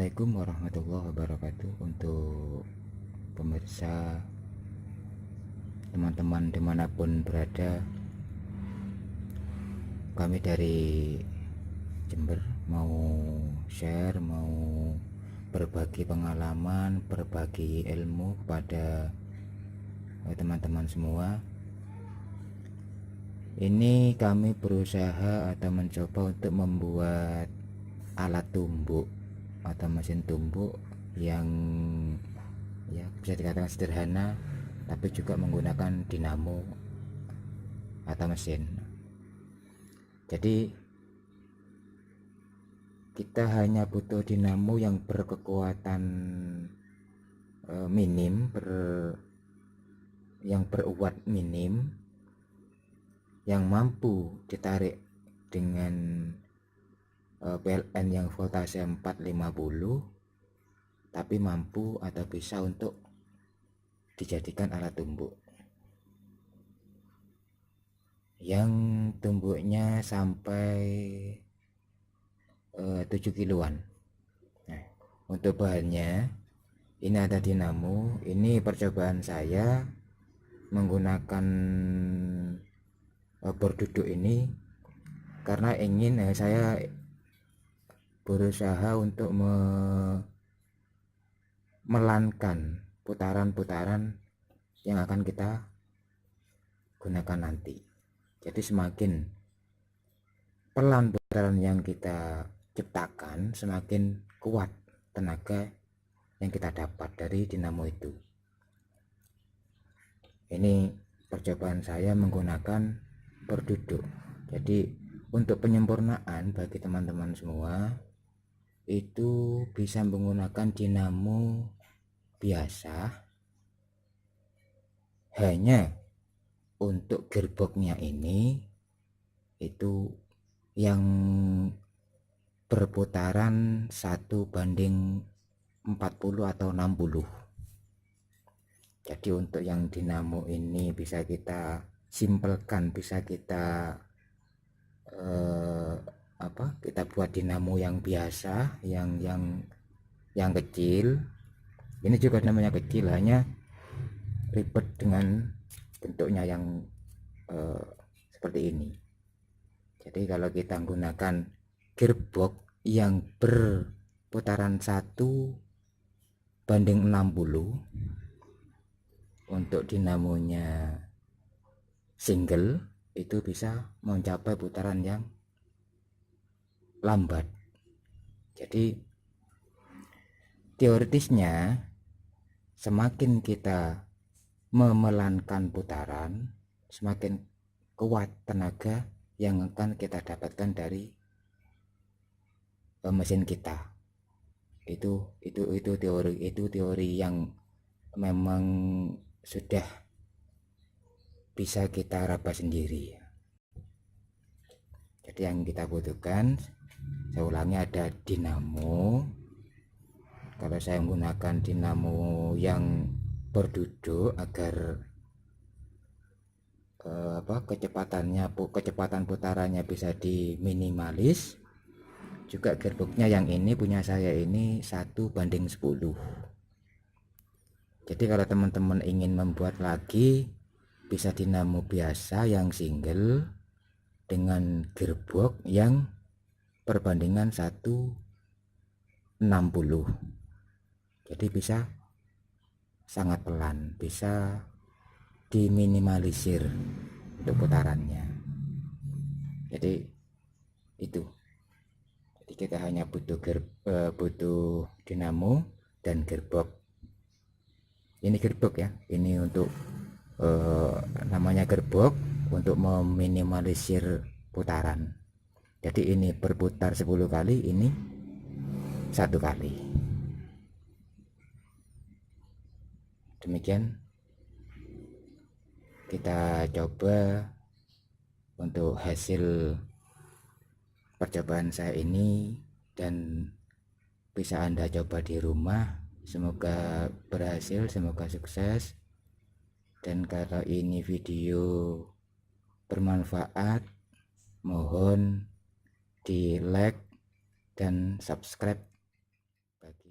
Assalamualaikum warahmatullahi wabarakatuh. Untuk pemirsa, teman-teman dimanapun berada, kami dari Jember mau share, mau berbagi pengalaman, berbagi ilmu kepada teman-teman semua. Ini kami berusaha atau mencoba untuk membuat alat tumbuk atau mesin tumbuk yang ya bisa dikatakan sederhana, tapi juga menggunakan dinamo atau mesin. Jadi kita hanya butuh dinamo yang berkekuatan minim, yang beruat minim, yang mampu ditarik dengan PLN yang voltase 450, tapi mampu atau bisa untuk dijadikan alat tumbuk yang tumbuknya sampai 7 kiloan. Nah, untuk bahannya ini ada dinamo. Ini percobaan saya menggunakan bor duduk ini karena ingin saya berusaha untuk melankan putaran-putaran yang akan kita gunakan nanti. Jadi semakin pelan putaran yang kita ciptakan, semakin kuat tenaga yang kita dapat dari dinamo itu. Ini percobaan saya menggunakan bor duduk. Jadi untuk penyempurnaan bagi teman-teman semua, itu bisa menggunakan dinamo biasa. Hanya untuk gearboxnya ini itu yang berputaran 1:40 atau 60. Jadi untuk yang dinamo ini bisa kita simpelkan, bisa kita kita buat dinamo yang biasa, yang kecil. Ini juga namanya kecil, hanya ribet dengan bentuknya yang seperti ini. Jadi kalau kita menggunakan gearbox yang berputaran 1:60, untuk dinamonya single itu bisa mencapai putaran yang lambat. Jadi teoritisnya semakin kita memelankan putaran, semakin kuat tenaga yang akan kita dapatkan dari mesin kita. Itu teori yang memang sudah bisa kita raba sendiri. Jadi yang kita butuhkan, saya ulangi, ada dinamo. Kalau saya menggunakan dinamo yang berduduk agar kecepatan putarannya bisa diminimalis. Juga gearboxnya yang ini punya saya ini 1:10. Jadi kalau teman-teman ingin membuat lagi, bisa dinamo biasa yang single dengan gearbox yang perbandingan 1:60. Jadi bisa sangat pelan, bisa diminimalisir untuk putarannya. Jadi itu. Jadi kita hanya butuh dinamo dan gearbox. Ini gearbox ya. Ini untuk namanya gearbox untuk meminimalisir putaran. Jadi ini berputar 10 kali, ini 1 kali. Demikian kita coba untuk hasil percobaan saya ini, dan bisa Anda coba di rumah. Semoga berhasil, semoga sukses. Dan kalau ini video bermanfaat, mohon di like dan subscribe bagi